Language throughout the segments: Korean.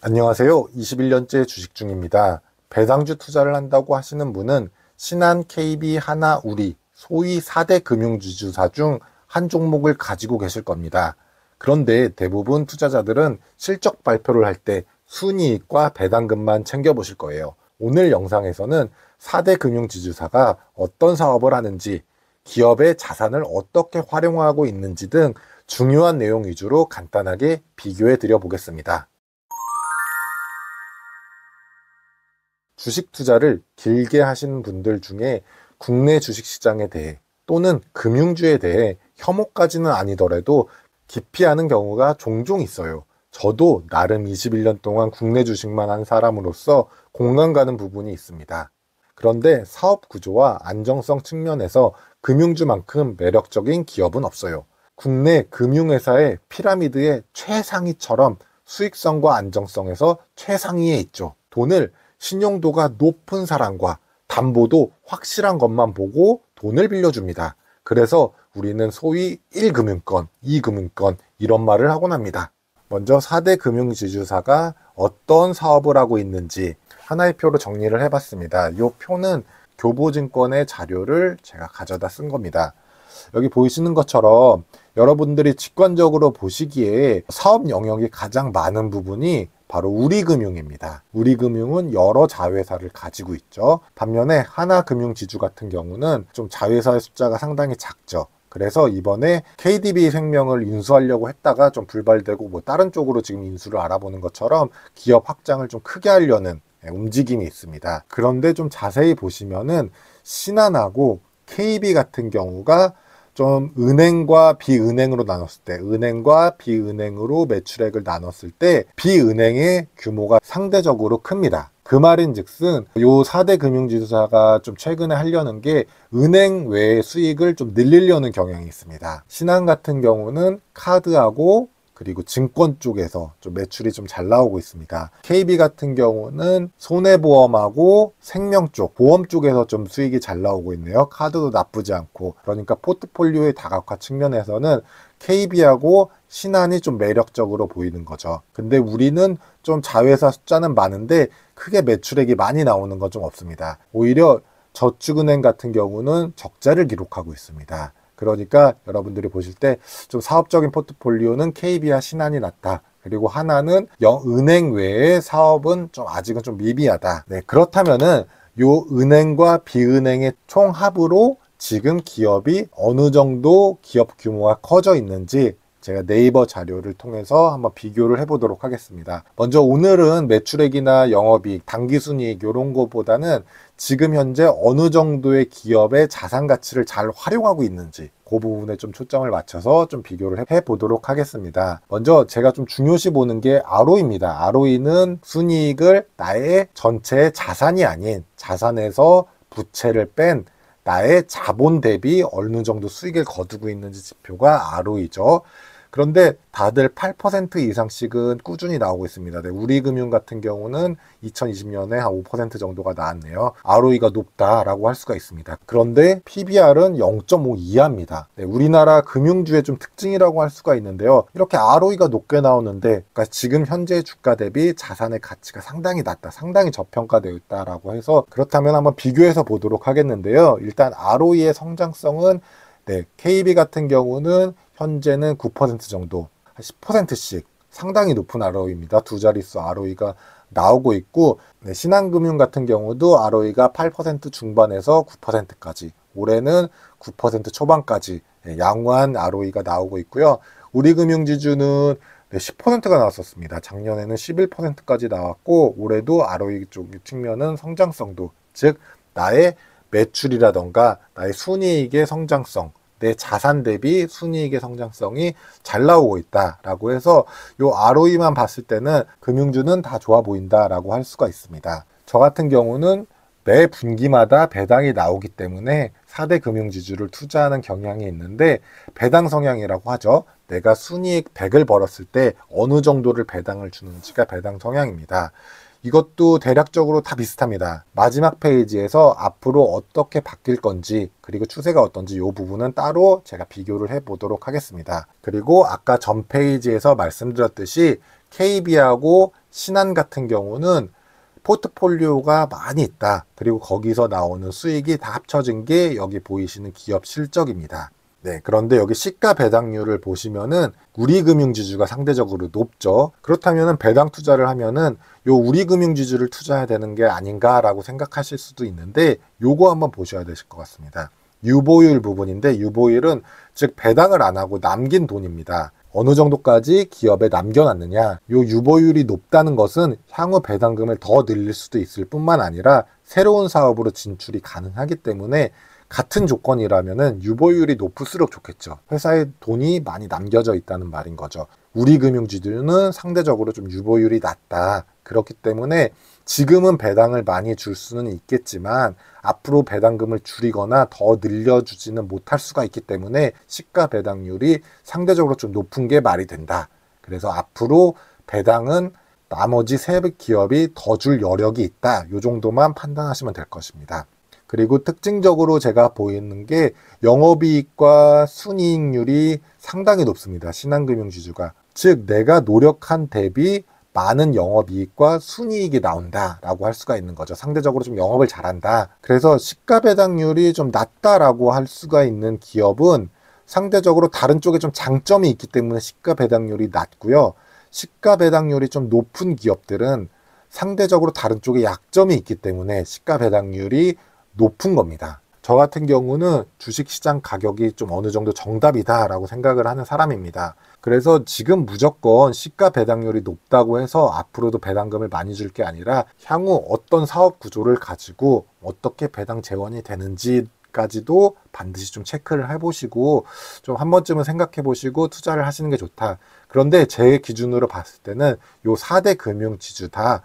안녕하세요. 21년째 주식 중입니다. 배당주 투자를 한다고 하시는 분은 신한, KB, 하나, 우리 소위 4대 금융지주사 중 한 종목을 가지고 계실 겁니다. 그런데 대부분 투자자들은 실적 발표를 할 때 순이익과 배당금만 챙겨보실 거예요. 오늘 영상에서는 4대 금융지주사가 어떤 사업을 하는지, 기업의 자산을 어떻게 활용하고 있는지 등 중요한 내용 위주로 간단하게 비교해 드려 보겠습니다. 주식 투자를 길게 하시는 분들 중에 국내 주식시장에 대해 또는 금융주에 대해 혐오까지는 아니더라도 깊이 아는 경우가 종종 있어요. 저도 나름 21년 동안 국내 주식만 한 사람으로서 공감 가는 부분이 있습니다. 그런데 사업 구조와 안정성 측면에서 금융주만큼 매력적인 기업은 없어요. 국내 금융회사의 피라미드의 최상위처럼 수익성과 안정성에서 최상위에 있죠. 돈을 신용도가 높은 사람과 담보도 확실한 것만 보고 돈을 빌려줍니다. 그래서 우리는 소위 1금융권, 2금융권 이런 말을 하곤 합니다. 먼저 4대 금융지주사가 어떤 사업을 하고 있는지 하나의 표로 정리를 해봤습니다. 이 표는 교보증권의 자료를 제가 가져다 쓴 겁니다. 여기 보이시는 것처럼 여러분들이 직관적으로 보시기에 사업 영역이 가장 많은 부분이 바로 우리금융입니다. 우리금융은 여러 자회사를 가지고 있죠. 반면에 하나금융지주 같은 경우는 좀 자회사의 숫자가 상당히 작죠. 그래서 이번에 KDB생명을 인수하려고 했다가 좀 불발되고 뭐 다른 쪽으로 지금 인수를 알아보는 것처럼 기업 확장을 좀 크게 하려는 움직임이 있습니다. 그런데 좀 자세히 보시면은 신한하고 KB 같은 경우가 좀 은행과 비은행으로 나눴을 때, 은행과 비은행으로 매출액을 나눴을 때 비은행의 규모가 상대적으로 큽니다. 그 말인즉슨 요 4대 금융지주사가 좀 최근에 하려는 게 은행 외의 수익을 좀 늘리려는 경향이 있습니다. 신한 같은 경우는 카드하고 그리고 증권 쪽에서 좀 매출이 좀 잘 나오고 있습니다. KB 같은 경우는 손해보험하고 생명 쪽, 보험 쪽에서 좀 수익이 잘 나오고 있네요. 카드도 나쁘지 않고. 그러니까 포트폴리오의 다각화 측면에서는 KB하고 신한이 좀 매력적으로 보이는 거죠. 근데 우리는 좀 자회사 숫자는 많은데 크게 매출액이 많이 나오는 건 좀 없습니다. 오히려 저축은행 같은 경우는 적자를 기록하고 있습니다. 그러니까 여러분들이 보실 때 좀 사업적인 포트폴리오는 KB와 신한이 낫다. 그리고 하나는 은행 외의 사업은 좀 아직은 좀 미비하다. 네, 그렇다면은 요 은행과 비은행의 총합으로 지금 기업이 어느 정도 기업 규모가 커져 있는지 제가 네이버 자료를 통해서 한번 비교를 해보도록 하겠습니다. 먼저 오늘은 매출액이나 영업이익, 당기순이익 이런 거보다는 지금 현재 어느 정도의 기업의 자산 가치를 잘 활용하고 있는지 그 부분에 좀 초점을 맞춰서 좀 비교를 해보도록 하겠습니다. 먼저 제가 좀 중요시 보는 게 ROE입니다. ROE는 순이익을 나의 전체 자산이 아닌 자산에서 부채를 뺀 나의 자본 대비 어느 정도 수익을 거두고 있는지 지표가 ROE죠. 그런데 다들 8% 이상씩은 꾸준히 나오고 있습니다. 네, 우리금융 같은 경우는 2020년에 한 5% 정도가 나왔네요. ROE가 높다라고 할 수가 있습니다. 그런데 PBR은 0.5 이하입니다. 네, 우리나라 금융주의 좀 특징이라고 할 수가 있는데요. 이렇게 ROE가 높게 나오는데 그러니까 지금 현재 주가 대비 자산의 가치가 상당히 낮다, 상당히 저평가되어 있다라고 해서 그렇다면 한번 비교해서 보도록 하겠는데요. 일단 ROE의 성장성은 KB 같은 경우는 현재는 9% 정도, 10%씩 상당히 높은 ROE입니다. 두 자릿수 ROE가 나오고 있고, 신한금융 같은 경우도 ROE가 8% 중반에서 9%까지, 올해는 9% 초반까지 양호한 ROE가 나오고 있고요. 우리금융지주는 10%가 나왔었습니다. 작년에는 11%까지 나왔고, 올해도 ROE 쪽 측면은 성장성도, 즉 나의 매출이라던가 나의 순이익의 성장성, 내 자산 대비 순이익의 성장성이 잘 나오고 있다라고 해서 요 ROE만 봤을 때는 금융주는 다 좋아 보인다라고 할 수가 있습니다. 저 같은 경우는 매 분기마다 배당이 나오기 때문에 4대 금융지주를 투자하는 경향이 있는데 배당 성향이라고 하죠. 내가 순이익 100을 벌었을 때 어느 정도를 배당을 주는지가 배당 성향입니다. 이것도 대략적으로 다 비슷합니다. 마지막 페이지에서 앞으로 어떻게 바뀔 건지 그리고 추세가 어떤지 이 부분은 따로 제가 비교를 해 보도록 하겠습니다. 그리고 아까 전 페이지에서 말씀드렸듯이 KB하고 신한 같은 경우는 포트폴리오가 많이 있다. 그리고 거기서 나오는 수익이 다 합쳐진 게 여기 보이시는 기업 실적입니다. 네, 그런데 여기 시가 배당률을 보시면은 우리금융지주가 상대적으로 높죠. 그렇다면은 배당 투자를 하면은 요 우리금융지주를 투자해야 되는 게 아닌가라고 생각하실 수도 있는데 요거 한번 보셔야 되실 것 같습니다. 유보율 부분인데 유보율은 즉 배당을 안 하고 남긴 돈입니다. 어느 정도까지 기업에 남겨놨느냐. 요 유보율이 높다는 것은 향후 배당금을 더 늘릴 수도 있을 뿐만 아니라 새로운 사업으로 진출이 가능하기 때문에 같은 조건이라면은 유보율이 높을수록 좋겠죠. 회사에 돈이 많이 남겨져 있다는 말인 거죠. 우리 금융지주는 상대적으로 좀 유보율이 낮다. 그렇기 때문에 지금은 배당을 많이 줄 수는 있겠지만 앞으로 배당금을 줄이거나 더 늘려주지는 못할 수가 있기 때문에 시가 배당률이 상대적으로 좀 높은 게 말이 된다. 그래서 앞으로 배당은 나머지 세 기업이 더 줄 여력이 있다. 이 정도만 판단하시면 될 것입니다. 그리고 특징적으로 제가 보이는 게 영업이익과 순이익률이 상당히 높습니다. 신한금융지주가. 즉 내가 노력한 대비 많은 영업이익과 순이익이 나온다라고 할 수가 있는 거죠. 상대적으로 좀 영업을 잘한다. 그래서 시가 배당률이 좀 낮다라고 할 수가 있는 기업은 상대적으로 다른 쪽에 좀 장점이 있기 때문에 시가 배당률이 낮고요. 시가 배당률이 좀 높은 기업들은 상대적으로 다른 쪽에 약점이 있기 때문에 시가 배당률이 높은 겁니다. 저 같은 경우는 주식시장 가격이 좀 어느 정도 정답이다라고 생각을 하는 사람입니다. 그래서 지금 무조건 시가 배당률이 높다고 해서 앞으로도 배당금을 많이 줄 게 아니라 향후 어떤 사업 구조를 가지고 어떻게 배당 재원이 되는지까지도 반드시 좀 체크를 해보시고 좀 한 번쯤은 생각해 보시고 투자를 하시는 게 좋다. 그런데 제 기준으로 봤을 때는 요 4대 금융지주 다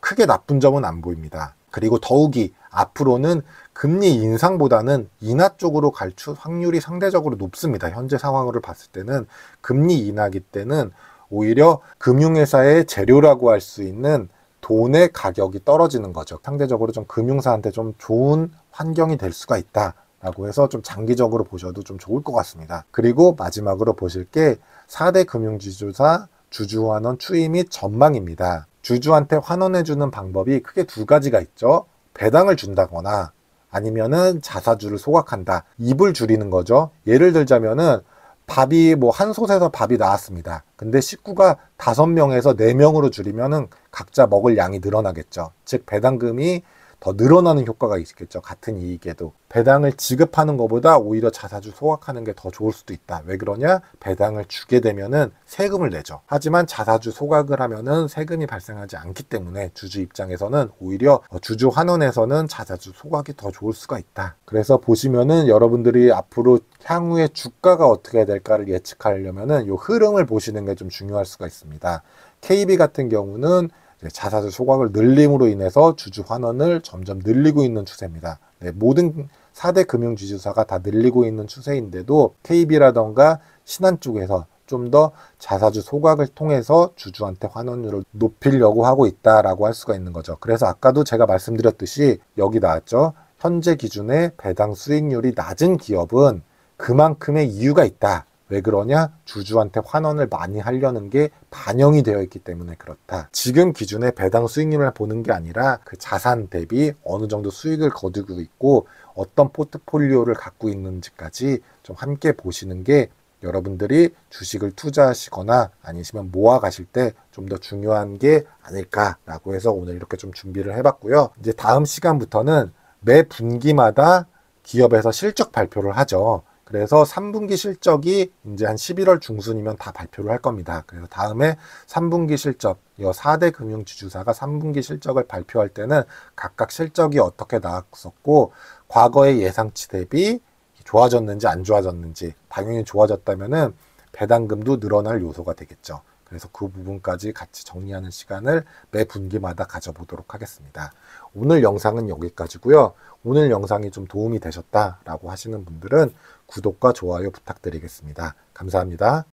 크게 나쁜 점은 안 보입니다. 그리고 더욱이 앞으로는 금리 인상보다는 인하 쪽으로 갈 확률이 상대적으로 높습니다. 현재 상황으로 봤을 때는 금리 인하기 때는 오히려 금융회사의 재료라고 할 수 있는 돈의 가격이 떨어지는 거죠. 상대적으로 좀 금융사한테 좀 좋은 환경이 될 수가 있다라고 해서 좀 장기적으로 보셔도 좀 좋을 것 같습니다. 그리고 마지막으로 보실 게 4대 금융지주사 주주환원 추이 및 전망입니다. 주주한테 환원해주는 방법이 크게 두 가지가 있죠. 배당을 준다거나 아니면은 자사주를 소각한다. 입을 줄이는 거죠. 예를 들자면은 밥이 뭐 한 솥에서 밥이 나왔습니다. 근데 식구가 5명에서 4명으로 줄이면은 각자 먹을 양이 늘어나겠죠. 즉 배당금이 더 늘어나는 효과가 있겠죠. 같은 이익에도. 배당을 지급하는 것보다 오히려 자사주 소각하는 게 더 좋을 수도 있다. 왜 그러냐? 배당을 주게 되면은 세금을 내죠. 하지만 자사주 소각을 하면은 세금이 발생하지 않기 때문에 주주 입장에서는 오히려 주주 환원에서는 자사주 소각이 더 좋을 수가 있다. 그래서 보시면은 여러분들이 앞으로 향후에 주가가 어떻게 될까를 예측하려면은 요 흐름을 보시는 게 좀 중요할 수가 있습니다. KB 같은 경우는 자사주 소각을 늘림으로 인해서 주주 환원을 점점 늘리고 있는 추세입니다. 네, 모든 4대 금융지주사가 다 늘리고 있는 추세인데도 KB라던가 신한 쪽에서 좀 더 자사주 소각을 통해서 주주한테 환원율을 높이려고 하고 있다라고 할 수가 있는 거죠. 그래서 아까도 제가 말씀드렸듯이 여기 나왔죠. 현재 기준의 배당 수익률이 낮은 기업은 그만큼의 이유가 있다. 왜 그러냐? 주주한테 환원을 많이 하려는 게 반영이 되어 있기 때문에 그렇다. 지금 기준의 배당 수익률을 보는 게 아니라 그 자산 대비 어느 정도 수익을 거두고 있고 어떤 포트폴리오를 갖고 있는지까지 좀 함께 보시는 게 여러분들이 주식을 투자하시거나 아니시면 모아 가실 때 좀 더 중요한 게 아닐까라고 해서 오늘 이렇게 좀 준비를 해봤고요. 이제 다음 시간부터는 매 분기마다 기업에서 실적 발표를 하죠. 그래서 3분기 실적이 이제 한 11월 중순이면 다 발표를 할 겁니다. 그래서 다음에 3분기 실적, 이 4대 금융지주사가 3분기 실적을 발표할 때는 각각 실적이 어떻게 나왔었고 과거의 예상치 대비 좋아졌는지 안 좋아졌는지, 당연히 좋아졌다면은 배당금도 늘어날 요소가 되겠죠. 그래서 그 부분까지 같이 정리하는 시간을 매 분기마다 가져보도록 하겠습니다. 오늘 영상은 여기까지고요. 오늘 영상이 좀 도움이 되셨다라고 하시는 분들은 구독과 좋아요 부탁드리겠습니다. 감사합니다.